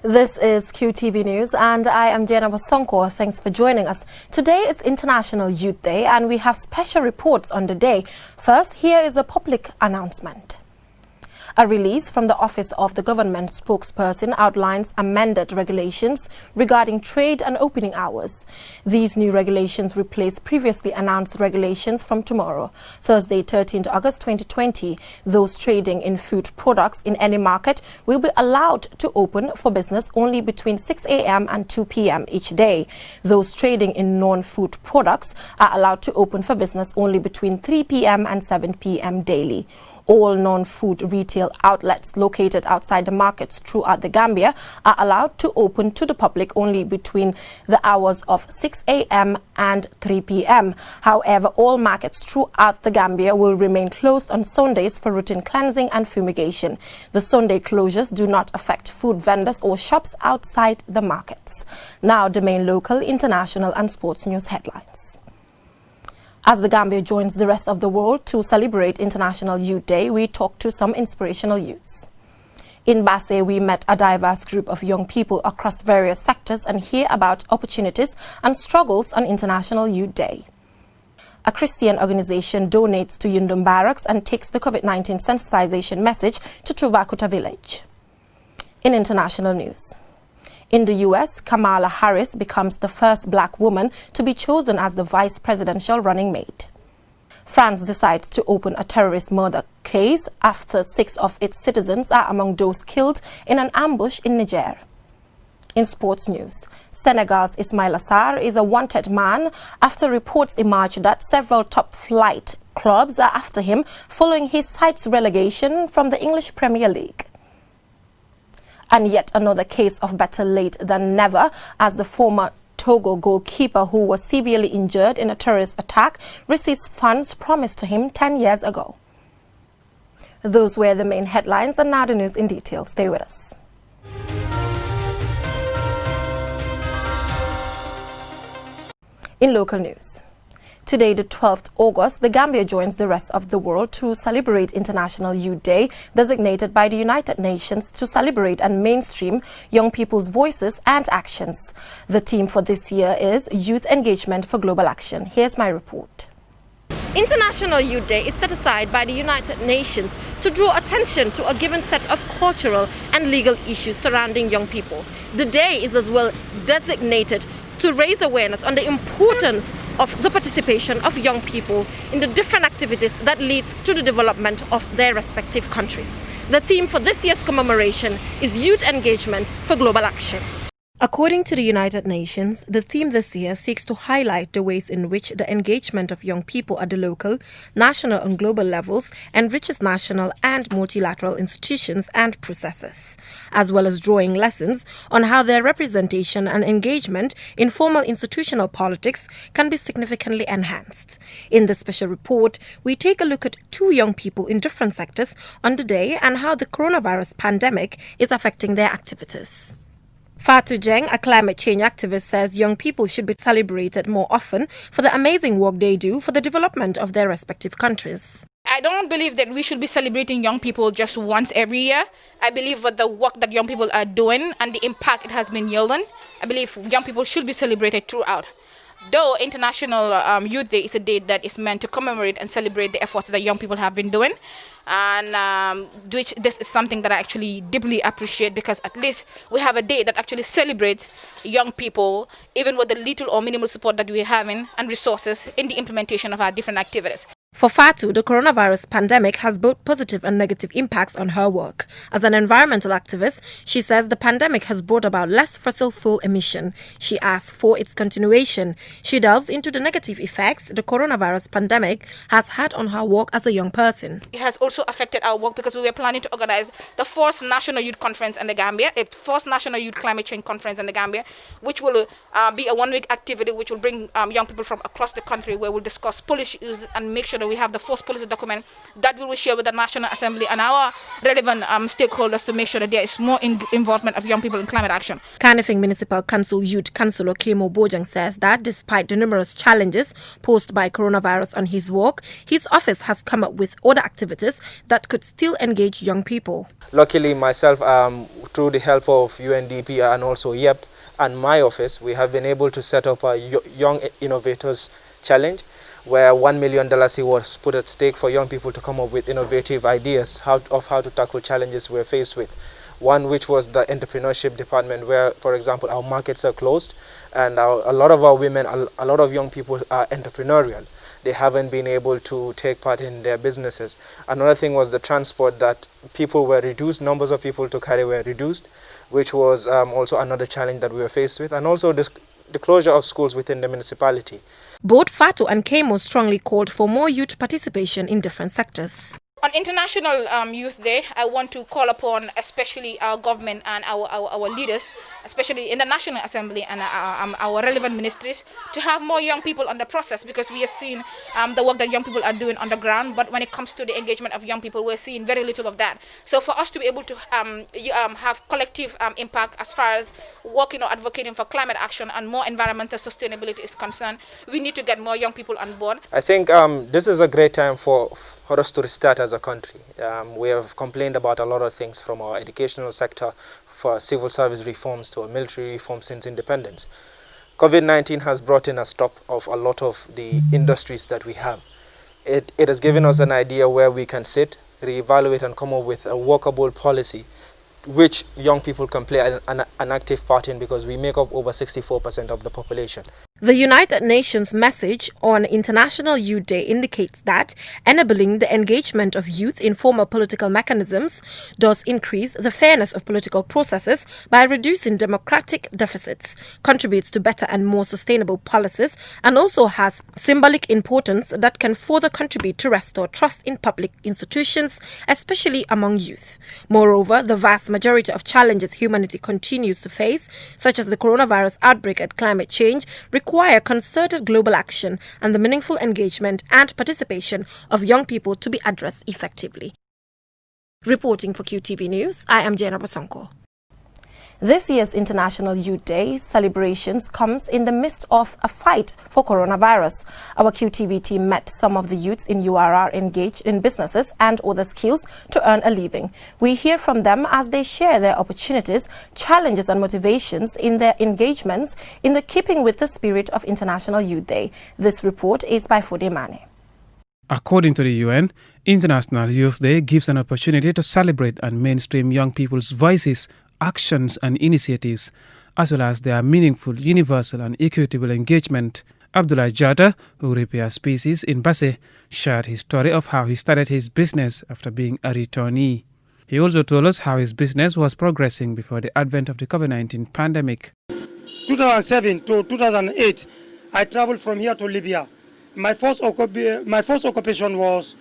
This is Qtv News and I am Jenna Wasonko. Thanks for joining us. Today is International Youth Day and we have special reports on the day. First, here is a public announcement. A release from the Office of the Government spokesperson outlines amended regulations regarding trade and opening hours. These new regulations replace previously announced regulations from tomorrow, Thursday, 13th August 2020. Those trading in food products in any market will be allowed to open for business only between 6 a.m. and 2 p.m. each day. Those trading in non-food products are allowed to open for business only between 3 p.m. and 7 p.m. daily. All non-food retail outlets located outside the markets throughout the Gambia are allowed to open to the public only between the hours of 6 a.m. and 3 p.m. However, all markets throughout the Gambia will remain closed on Sundays for routine cleansing and fumigation. The Sunday closures do not affect food vendors or shops outside the markets. Now, the main local, international and sports news headlines. As the Gambia joins the rest of the world to celebrate International Youth Day, we talked to some inspirational youths. In Basse, we met a diverse group of young people across various sectors and hear about opportunities and struggles on International Youth Day. A Christian organization donates to Yundum Barracks and takes the COVID-19 sensitization message to Tubakuta village. In international news, in the U.S., Kamala Harris becomes the first black woman to be chosen as the vice presidential running mate. France decides to open a terrorist murder case after 6 of its citizens are among those killed in an ambush in Niger. In sports news, Senegal's Ismaila Sarr is a wanted man after reports emerge that several top-flight clubs are after him following his side's relegation from the English Premier League. And yet another case of better late than never, as the former Togo goalkeeper who was severely injured in a terrorist attack receives funds promised to him 10 years ago. Those were the main headlines, and now the news in detail. Stay with us. In local news. Today, the 12th August, the Gambia joins the rest of the world to celebrate International Youth Day, designated by the United Nations to celebrate and mainstream young people's voices and actions. The theme for this year is Youth Engagement for Global Action. Here's my report. International Youth Day is set aside by the United Nations to draw attention to a given set of cultural and legal issues surrounding young people. The day is as well designated to raise awareness on the importance of the participation of young people in the different activities that leads to the development of their respective countries. The theme for this year's commemoration is Youth Engagement for Global Action. According to the United Nations, the theme this year seeks to highlight the ways in which the engagement of young people at the local, national and global levels enriches national and multilateral institutions and processes, as well as drawing lessons on how their representation and engagement in formal institutional politics can be significantly enhanced. In this special report, we take a look at 2 young people in different sectors on the day and how the coronavirus pandemic is affecting their activities. Fatu Jeng, a climate change activist, says young people should be celebrated more often for the amazing work they do for the development of their respective countries. I don't believe that we should be celebrating young people just once every year. I believe that the work that young people are doing and the impact it has been yielding, I believe young people should be celebrated throughout. Though International Youth Day is a day that is meant to commemorate and celebrate the efforts that young people have been doing, and which this is something that I actually deeply appreciate, because at least we have a day that actually celebrates young people, even with the little or minimal support that we're having and resources in the implementation of our different activities. For Fatu, the coronavirus pandemic has both positive and negative impacts on her work. As an environmental activist, she says the pandemic has brought about less fossil fuel emission. She asks for its continuation. She delves into the negative effects the coronavirus pandemic has had on her work as a young person. It has also affected our work because we were planning to organize the first National Youth Conference in the Gambia, a first National Youth Climate Change Conference in the Gambia, which will be a one-week activity which will bring young people from across the country, where we'll discuss policy issues and make sure that we have the first policy document that we will share with the National Assembly and our relevant stakeholders to make sure that there is more involvement of young people in climate action. Canifing Municipal Council Youth Councillor Kemo Bojang says that despite the numerous challenges posed by coronavirus on his work, his office has come up with other activities that could still engage young people. Luckily, myself, through the help of UNDP and also YEP and my office, we have been able to set up a Young Innovators Challenge, where $1 million was put at stake for young people to come up with innovative ideas of how to tackle challenges we're faced with. One which was the entrepreneurship department, where, for example, our markets are closed and a lot of our women, a lot of young people are entrepreneurial. They haven't been able to take part in their businesses. Another thing was the transport, that people were reduced, numbers of people to carry were reduced, which was also another challenge that we were faced with, and also the closure of schools within the municipality. Both Fatu and Kemo strongly called for more youth participation in different sectors. On International Youth Day, I want to call upon especially our government and our leaders, especially in the National Assembly and our relevant ministries, to have more young people on the process, because we are seeing the work that young people are doing on the ground, but when it comes to the engagement of young people, we're seeing very little of that. So for us to be able to have collective impact as far as working or advocating for climate action and more environmental sustainability is concerned, we need to get more young people on board. I think this is a great time for us to restart as a country. We have complained about a lot of things, from our educational sector, for civil service reforms to our military reforms since independence. COVID-19 has brought in a stop of a lot of the industries that we have. It has given us an idea where we can sit, reevaluate and come up with a workable policy which young people can play an active part in, because we make up over 64% of the population. The United Nations message on International Youth Day indicates that enabling the engagement of youth in formal political mechanisms does increase the fairness of political processes by reducing democratic deficits, contributes to better and more sustainable policies, and also has symbolic importance that can further contribute to restore trust in public institutions, especially among youth. Moreover, the vast majority of challenges humanity continues to face, such as the coronavirus outbreak and climate change, require concerted global action and the meaningful engagement and participation of young people to be addressed effectively. Reporting for QTV News, I am Jena Bosonko. This year's International Youth Day celebrations comes in the midst of a fight for coronavirus. Our QTV team met some of the youths in URR engaged in businesses and other skills to earn a living. We hear from them as they share their opportunities, challenges and motivations in their engagements in the keeping with the spirit of International Youth Day. This report is by Fode Mane. According to the UN, International Youth Day gives an opportunity to celebrate and mainstream young people's voices, actions and initiatives, as well as their meaningful, universal and equitable engagement. Abdullah Jata, who repairs species in Basse, shared his story of how he started his business after being a returnee. He also told us how his business was progressing before the advent of the COVID-19 pandemic. 2007 to 2008, I traveled from here to Libya. My first occupation was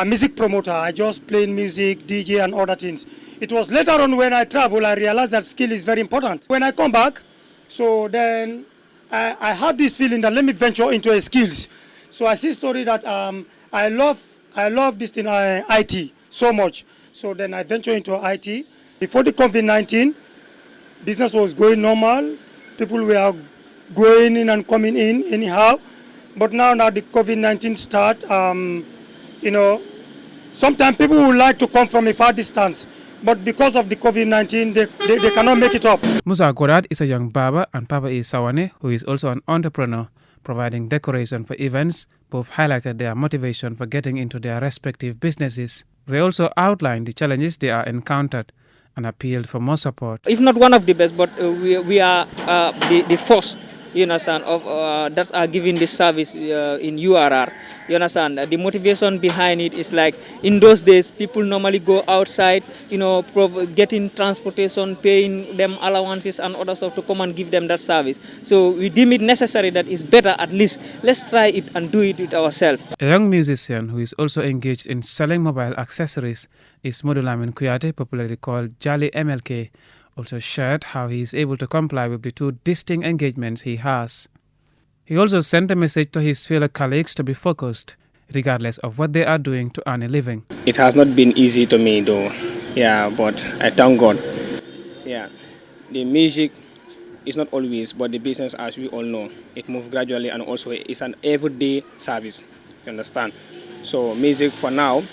music promoter. I just played music, DJ and other things. It was later on when I travel, I realized that skill is very important. When I come back, so then I have this feeling that let me venture into a skills. So I see story that I love this thing, IT, so much. So then I venture into IT. Before the COVID-19, business was going normal. People were going in and coming in anyhow. But now the COVID-19 start, sometimes people would like to come from a far distance, but because of the COVID-19, they cannot make it up. Musa Godad is a young barber, and Papa is Sawane, who is also an entrepreneur, providing decoration for events. Both highlighted their motivation for getting into their respective businesses. They also outlined the challenges they are encountered and appealed for more support. If not one of the best, but we are the first, you understand, of that are giving this service in URR. You understand? The motivation behind it is like, in those days, people normally go outside, getting transportation, paying them allowances and other stuff to come and give them that service. So we deem it necessary that it's better, at least, let's try it and do it with ourselves. A young musician who is also engaged in selling mobile accessories is Modulamin Kuyate, popularly called Jali MLK, also shared how he is able to comply with the two distinct engagements he has. He also sent a message to his fellow colleagues to be focused regardless of what they are doing to earn a living. It has not been easy to me though, but I thank God. The music is not always, but the business, as we all know, it moves gradually, and also it's an everyday service, you understand? So music for now,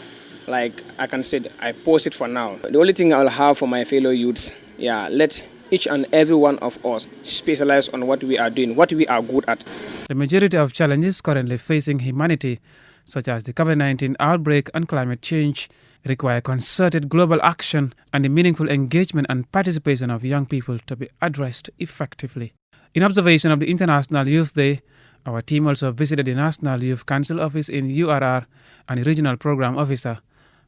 like I can say, I pause it for now. The only thing I'll have for my fellow youths, let each and every one of us specialize on what we are doing, what we are good at. The majority of challenges currently facing humanity, such as the COVID-19 outbreak and climate change, require concerted global action and the meaningful engagement and participation of young people to be addressed effectively. In observation of the International Youth Day, our team also visited the National Youth Council office in URR, and the Regional Program Officer,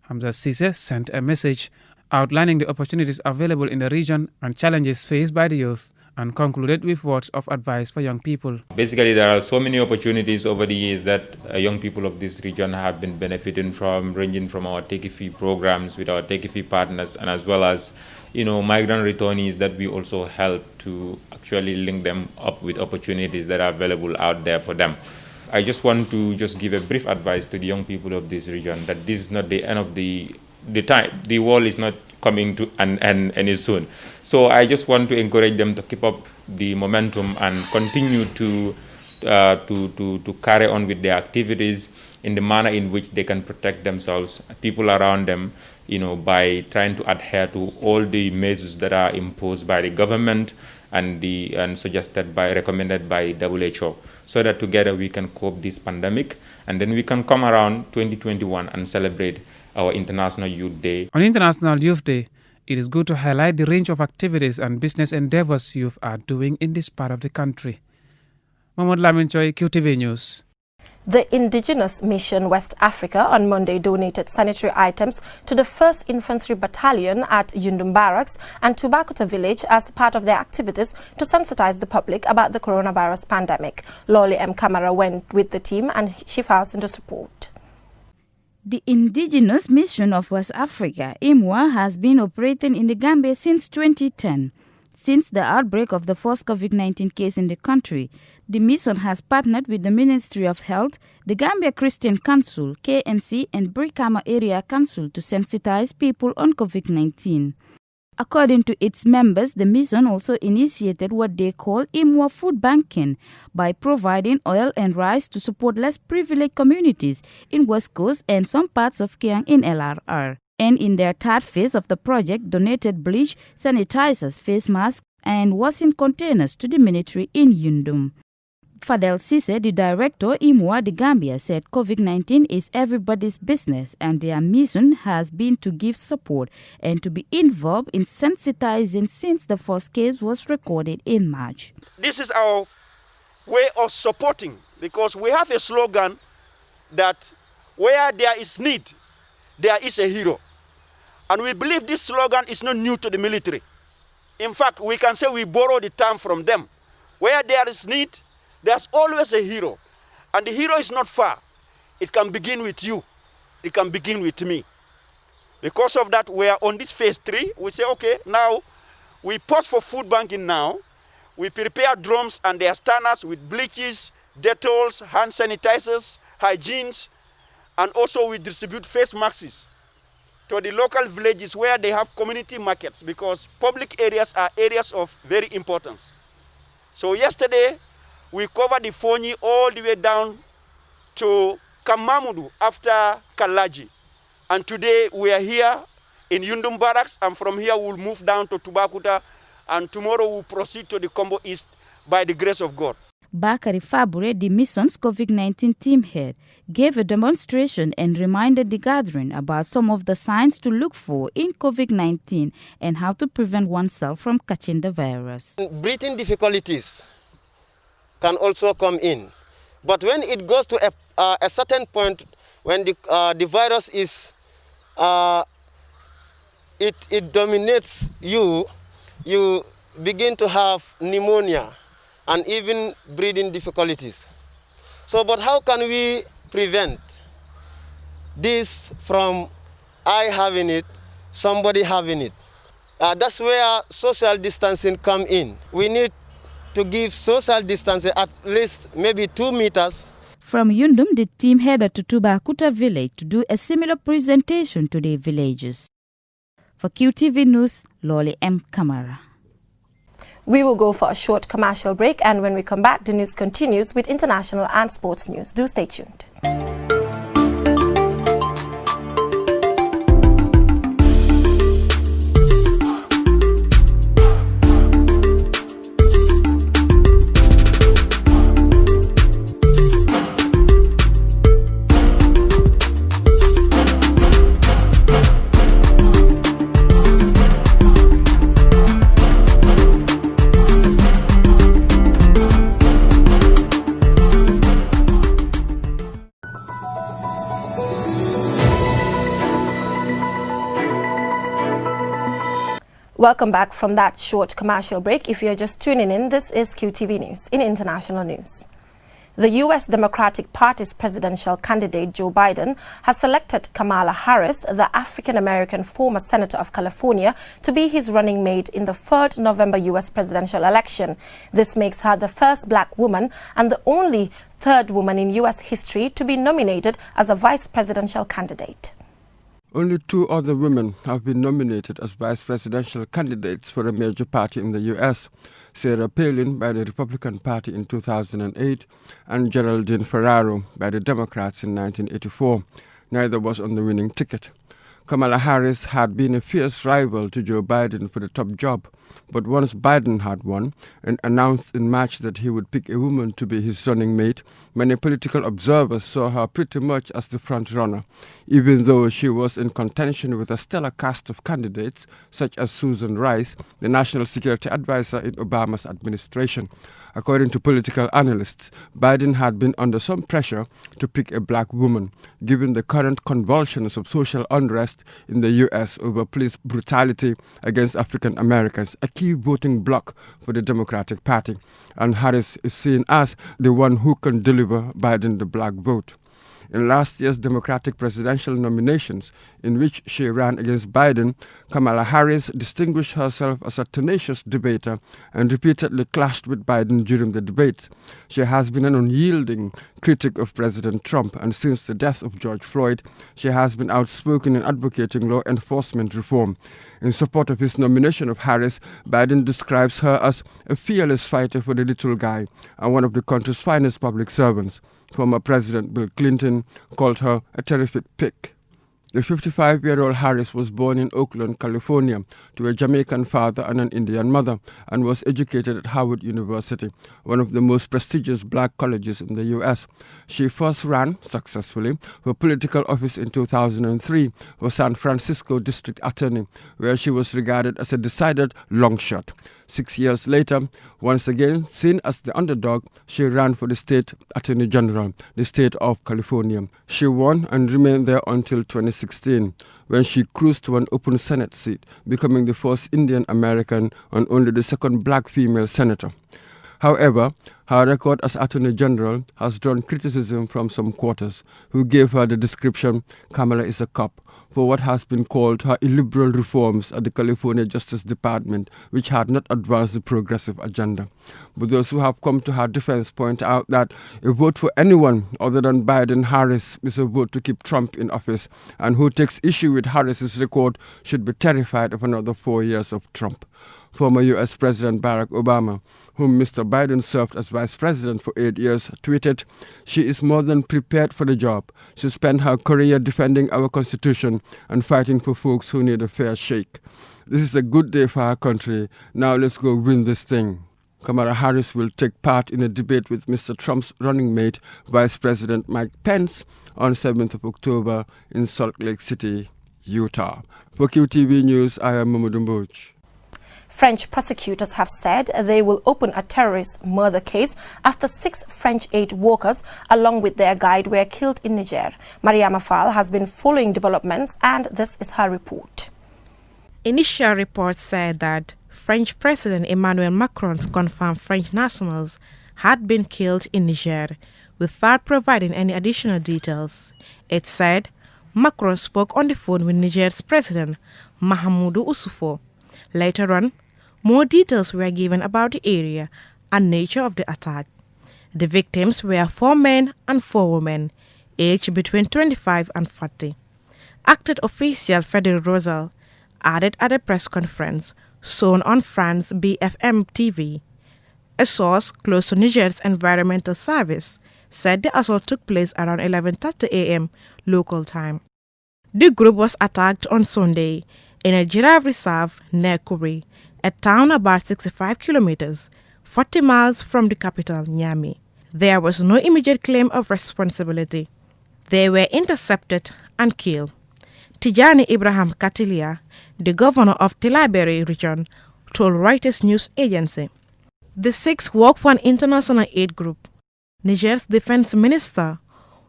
Hamza Sise, sent a message outlining the opportunities available in the region and challenges faced by the youth, and concluded with words of advice for young people. Basically, there are so many opportunities over the years that young people of this region have been benefiting from, ranging from our Qtv programs with our Qtv partners, and as well as, migrant returnees that we also help to actually link them up with opportunities that are available out there for them. I just want to give a brief advice to the young people of this region that this is not the end of the time. The world is not coming to an end any soon. So I just want to encourage them to keep up the momentum and continue to carry on with their activities in the manner in which they can protect themselves, people around them, by trying to adhere to all the measures that are imposed by the government and recommended by WHO, so that together we can cope this pandemic, and then we can come around 2021 and celebrate our International Youth Day. On International Youth Day, it is good to highlight the range of activities and business endeavors youth are doing in this part of the country. Mahmoud Lamin Choi, Qtv News. The Indigenous Mission West Africa on Monday donated sanitary items to the 1st Infantry Battalion at Yundum Barracks and Tubakuta Village as part of their activities to sensitize the public about the coronavirus pandemic. Lolly M. Kamara went with the team and she files in the report. The Indigenous Mission of West Africa, IMWA, has been operating in the Gambia since 2010. Since the outbreak of the first COVID-19 case in the country, the mission has partnered with the Ministry of Health, the Gambia Christian Council, KMC, and Brikama Area Council to sensitize people on COVID-19. According to its members, the mission also initiated what they call IMWA food banking by providing oil and rice to support less privileged communities in West Coast and some parts of Kiang in LRR. And in their third phase of the project, donated bleach, sanitizers, face masks, and washing containers to the military in Yundum. Fadel Sise, the director, IMWA, the Gambia, said COVID-19 is everybody's business and their mission has been to give support and to be involved in sensitizing since the first case was recorded in March. This is our way of supporting, because we have a slogan that where there is need, there is a hero. And we believe this slogan is not new to the military. In fact, we can say we borrow the term from them. Where there is need, there's always a hero. And the hero is not far. It can begin with you. It can begin with me. Because of that, we are on this phase 3. We say, okay, now we pause for food banking now. We prepare drums and their standers with bleaches, Dettol, hand sanitizers, hygienes, and also we distribute face masks to the local villages where they have community markets, because public areas are areas of very importance. So yesterday, we covered the Fonyi all the way down to Kamamudu after Kalaji. And today we are here in Yundum Barracks, and from here we'll move down to Tubakuta, and tomorrow we'll proceed to the Combo East by the grace of God. Bakari Fabure, the mission's COVID-19 team head, gave a demonstration and reminded the gathering about some of the signs to look for in COVID-19 and how to prevent oneself from catching the virus. Breathing difficulties can also come in. But when it goes to a certain point, when the virus is, it dominates you, you begin to have pneumonia and even breathing difficulties. So, but how can we prevent this from I having it, somebody having it? That's where social distancing come in. We need to give social distancing at least maybe 2 meters. From Yundum, the team headed to Tubakuta village to do a similar presentation to the villagers. For QTV News, Loli M. Kamara. We will go for a short commercial break, and when we come back, the news continues with international and sports news. Do stay tuned. Welcome back from that short commercial break. If you're just tuning in, this is QTV News in international news. The U.S. Democratic Party's presidential candidate Joe Biden has selected Kamala Harris, the African-American former senator of California, to be his running mate in the 3rd November U.S. presidential election. This makes her the first black woman and the only third woman in U.S. history to be nominated as a vice presidential candidate. Only 2 other women have been nominated as vice presidential candidates for a major party in the U.S. Sarah Palin by the Republican Party in 2008 and Geraldine Ferraro by the Democrats in 1984. Neither was on the winning ticket. Kamala Harris had been a fierce rival to Joe Biden for the top job, but once Biden had won and announced in March that he would pick a woman to be his running mate, many political observers saw her pretty much as the front-runner, even though she was in contention with a stellar cast of candidates such as Susan Rice, the national security advisor in Obama's administration. According to political analysts, Biden had been under some pressure to pick a black woman, given the current convulsions of social unrest in the U.S. over police brutality against African Americans, a key voting bloc for the Democratic Party. And Harris is seen as the one who can deliver Biden the black vote. In last year's Democratic presidential nominations, in which she ran against Biden, Kamala Harris distinguished herself as a tenacious debater and repeatedly clashed with Biden during the debates. She has been an unyielding critic of President Trump, and since the death of George Floyd, she has been outspoken in advocating law enforcement reform. In support of his nomination of Harris, Biden describes her as a fearless fighter for the little guy and one of the country's finest public servants. Former President Bill Clinton called her a terrific pick. The 55-year-old Harris was born in Oakland, California, to a Jamaican father and an Indian mother, and was educated at Howard University, one of the most prestigious black colleges in the U.S. She first ran, successfully, for political office in 2003 for San Francisco District Attorney, where she was regarded as a decided long shot. 6 years later, once again seen as the underdog, she ran for the state attorney general, the state of California. She won and remained there until 2016, when she cruised to an open Senate seat, becoming the first Indian American and only the second black female senator. However, her record as Attorney General has drawn criticism from some quarters, who gave her the description, "Kamala is a cop," for what has been called her illiberal reforms at the California Justice Department, which had not advanced the progressive agenda. But those who have come to her defense point out that a vote for anyone other than Biden-Harris is a vote to keep Trump in office, and who takes issue with Harris's record should be terrified of another 4 years of Trump. Former U.S. President Barack Obama, whom Mr. Biden served as vice president for 8 years, tweeted, "She is more than prepared for the job. She spent her career defending our Constitution and fighting for folks who need a fair shake. This is a good day for our country. Now let's go win this thing." Kamala Harris will take part in a debate with Mr. Trump's running mate, Vice President Mike Pence, on 7th of October in Salt Lake City, Utah. For QTV News, I am Mamadou Mbouch. French prosecutors have said they will open a terrorist murder case after 6 French aid workers, along with their guide, were killed in Niger. Mariama Fall has been following developments, and this is her report. Initial reports said that French President Emmanuel Macron's confirmed French nationals had been killed in Niger, without providing any additional details. It said Macron spoke on the phone with Niger's President Mahamadou Issoufou. Later on, more details were given about the area and nature of the attack. The victims were 4 men and 4 women, aged between 25 and 40. Acted official Frederic Rosal added at a press conference shown on France BFM TV. A source close to Niger's Environmental Service said the assault took place around 11:30 a.m. local time. The group was attacked on Sunday in a giraffe reserve near Kuri, a town about 65 kilometers, 40 miles from the capital, Niamey. There was no immediate claim of responsibility. They were intercepted and killed. Tijani Ibrahim Katilia, the governor of Tilaberi region, told Reuters news agency. The 6 work for an international aid group. Niger's defense minister,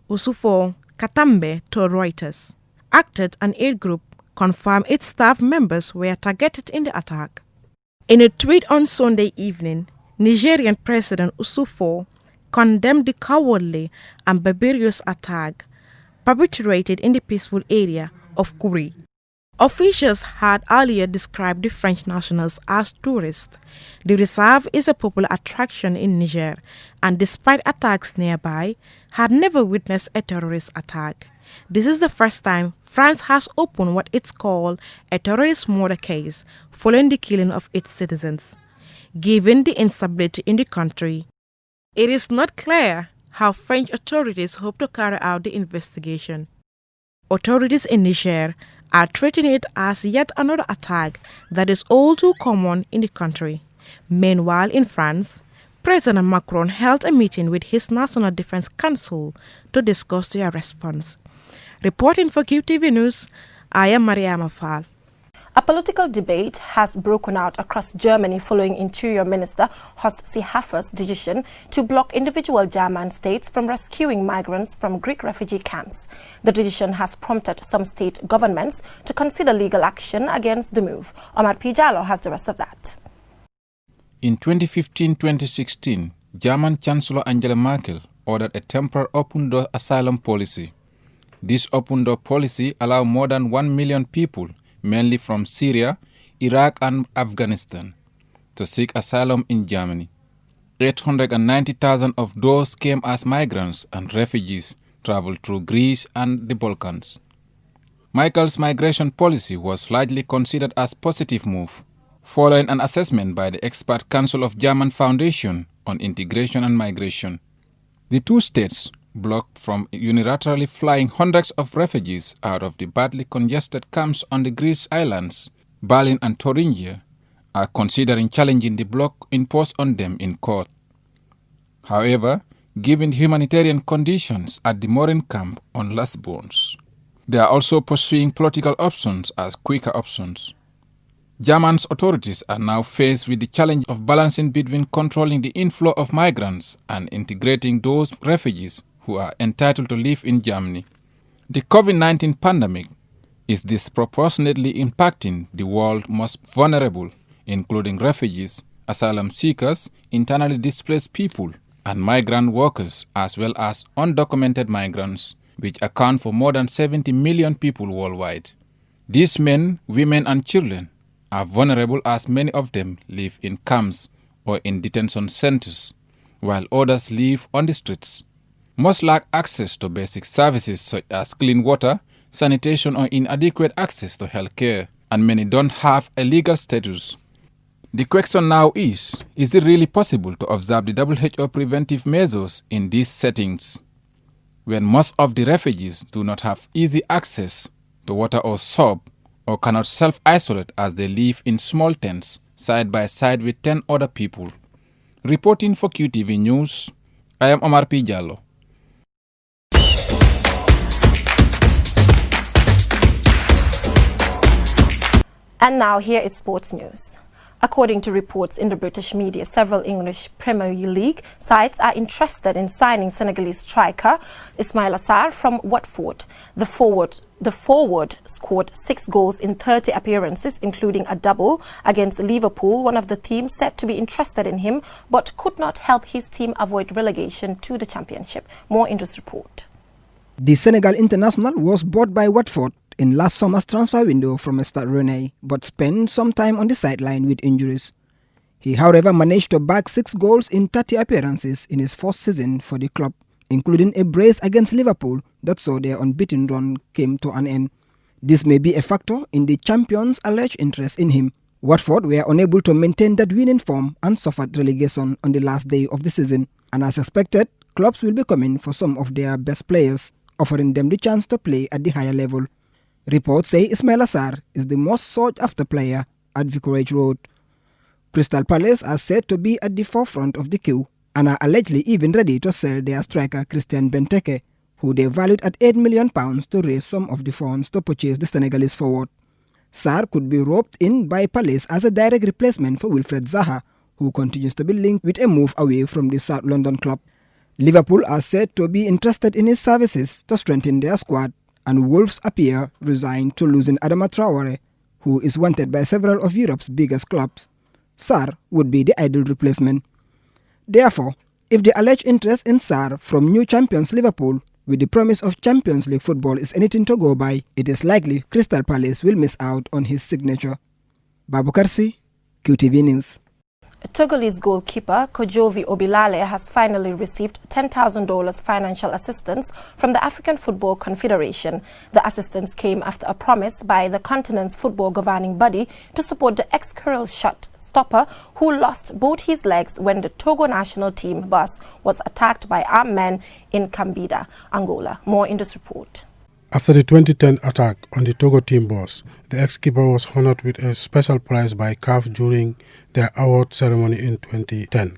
Usufo Katambe, told Reuters. Acted an aid group confirmed its staff members were targeted in the attack. In a tweet on Sunday evening, Nigerian President Usufo condemned the cowardly and barbarous attack perpetrated in the peaceful area of Kuri. Officials had earlier described the French nationals as tourists. The reserve is a popular attraction in Niger and, despite attacks nearby, had never witnessed a terrorist attack. This is the first time France has opened what it's called a terrorist murder case following the killing of its citizens. Given the instability in the country, it is not clear how French authorities hope to carry out the investigation. Authorities in Niger are treating it as yet another attack that is all too common in the country. Meanwhile, in France, President Macron held a meeting with his National Defense Council to discuss their response. Reporting for Qtv News, I am Mariama Fall. A political debate has broken out across Germany following Interior Minister Horst Seehofer's decision to block individual German states from rescuing migrants from Greek refugee camps. The decision has prompted some state governments to consider legal action against the move. Omar Pijalo has the rest of that. In 2015-2016, German Chancellor Angela Merkel ordered a temporary open-door asylum policy. This open-door policy allowed more than 1 million people, mainly from Syria, Iraq and Afghanistan, to seek asylum in Germany. 890,000 of those came as migrants and refugees traveled through Greece and the Balkans. Merkel's migration policy was largely considered as a positive move, following an assessment by the Expert Council of German Foundation on Integration and Migration. The two states blocked from unilaterally flying hundreds of refugees out of the badly congested camps on the Greece islands, Berlin and Thuringia, are considering challenging the block imposed on them in court. However, given the humanitarian conditions at the mooring camp on Lesbos, they are also pursuing political options as quicker options. German's authorities are now faced with the challenge of balancing between controlling the inflow of migrants and integrating those refugees who are entitled to live in Germany. The COVID-19 pandemic is disproportionately impacting the world's most vulnerable, including refugees, asylum seekers, internally displaced people, and migrant workers, as well as undocumented migrants, which account for more than 70 million people worldwide. These men, women, and children are vulnerable as many of them live in camps or in detention centers, while others live on the streets. Most lack access to basic services such as clean water, sanitation, or inadequate access to health care, and many don't have a legal status. The question now is it really possible to observe the WHO preventive measures in these settings, when most of the refugees do not have easy access to water or soap, or cannot self-isolate as they live in small tents side by side with 10 other people? Reporting for QTV News, I am Omar Pijalo. And now here is sports news. According to reports in the British media, several English Premier League sides are interested in signing Senegalese striker Ismaila Sarr from Watford. The forward scored 6 goals in 30 appearances, including a double against Liverpool, one of the teams said to be interested in him, but could not help his team avoid relegation to the Championship. More in this report. The Senegal international was bought by Watford in last summer's transfer window from Stade Rennais, but spent some time on the sideline with injuries. He, however, managed to bag 6 goals in 30 appearances in his first season for the club, including a brace against Liverpool that saw their unbeaten run came to an end. This may be a factor in the champions' alleged interest in him. Watford were unable to maintain that winning form and suffered relegation on the last day of the season. And as expected, clubs will be coming for some of their best players, offering them the chance to play at the higher level. Reports say Ismaila Sarr is the most sought-after player at Vicarage Road. Crystal Palace are said to be at the forefront of the queue and are allegedly even ready to sell their striker Christian Benteke, who they valued at £8 million to raise some of the funds to purchase the Senegalese forward. Sarr could be roped in by Palace as a direct replacement for Wilfred Zaha, who continues to be linked with a move away from the South London club. Liverpool are said to be interested in his services to strengthen their squad, and Wolves appear resigned to losing Adama Traore, who is wanted by several of Europe's biggest clubs. Sarr would be the ideal replacement. Therefore, if the alleged interest in Sarr from new champions Liverpool with the promise of Champions League football is anything to go by, it is likely Crystal Palace will miss out on his signature. Babu Karsi, QTV News. Togolese goalkeeper Kojovi Obilale has finally received $10,000 financial assistance from the African Football Confederation. The assistance came after a promise by the continent's football governing body to support the ex-Curl shot stopper who lost both his legs when the Togo national team bus was attacked by armed men in Cambida, Angola. More in this report. After the 2010 attack on the Togo team bus, the ex-keeper was honored with a special prize by CAF during their award ceremony in 2010.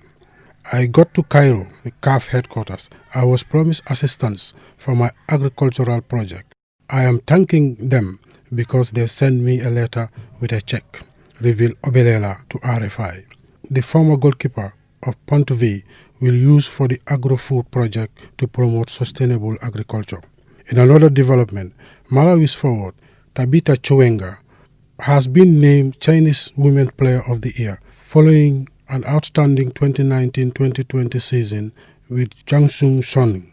I got to Cairo, the CAF headquarters. I was promised assistance for my agricultural project. I am thanking them because they sent me a letter with a check, revealed Obelela to RFI. The former goalkeeper of Qtv will use for the agro-food project to promote sustainable agriculture. In another development, Malawi's forward, Tabitha Chwenga, has been named Chinese Women Player of the Year following an outstanding 2019-2020 season with Jiangsu Shuning.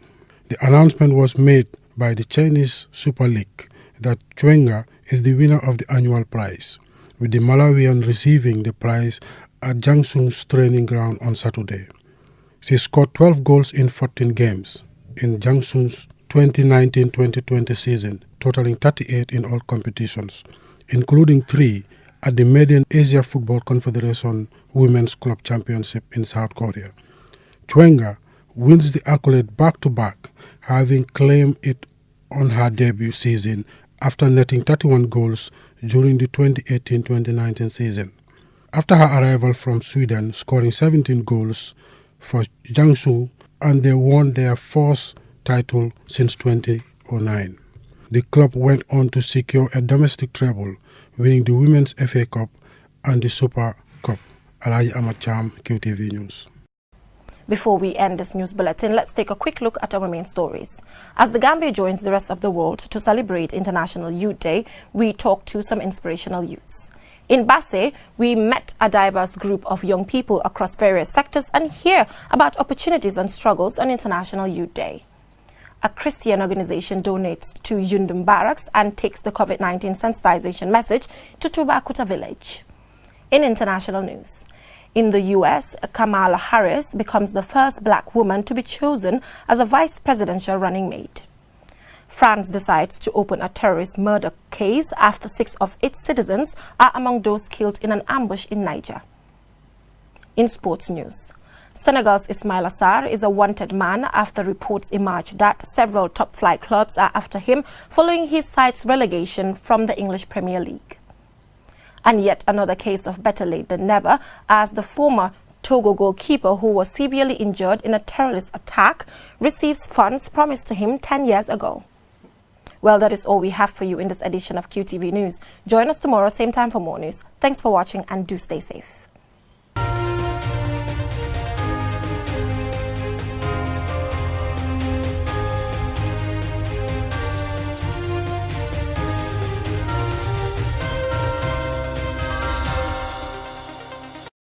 The announcement was made by the Chinese Super League that Chwenga is the winner of the annual prize, with the Malawian receiving the prize at Jiangsu's training ground on Saturday. She scored 12 goals in 14 games in Jiangsu's 2019-2020 season, totaling 38 in all competitions, including 3 at the maiden Asia Football Confederation Women's Club Championship in South Korea. Chwenga wins the accolade back-to-back, having claimed it on her debut season after netting 31 goals during the 2018-2019 season. After her arrival from Sweden, scoring 17 goals for Jiangsu, and they won their fourth title since 2009. The club went on to secure a domestic treble, winning the Women's FA Cup and the Super Cup. Alaji Amacham, QTV News. Before we end this news bulletin, let's take a quick look at our main stories. As the Gambia joins the rest of the world to celebrate International Youth Day, we talk to some inspirational youths. In Basse, we met a diverse group of young people across various sectors and hear about opportunities and struggles on International Youth Day. A Christian organization donates to Yundum Barracks and takes the COVID-19 sensitization message to Tubakuta village. In international news, in the U.S., Kamala Harris becomes the first black woman to be chosen as a vice presidential running mate. France decides to open a terrorist murder case after 6 of its citizens are among those killed in an ambush in Niger. In sports news, Senegal's Ismaila Sarr is a wanted man after reports emerge that several top-flight clubs are after him following his side's relegation from the English Premier League. And yet another case of better late than never, as the former Togo goalkeeper who was severely injured in a terrorist attack receives funds promised to him 10 years ago. Well, that is all we have for you in this edition of QTV News. Join us tomorrow, same time for more news. Thanks for watching and do stay safe.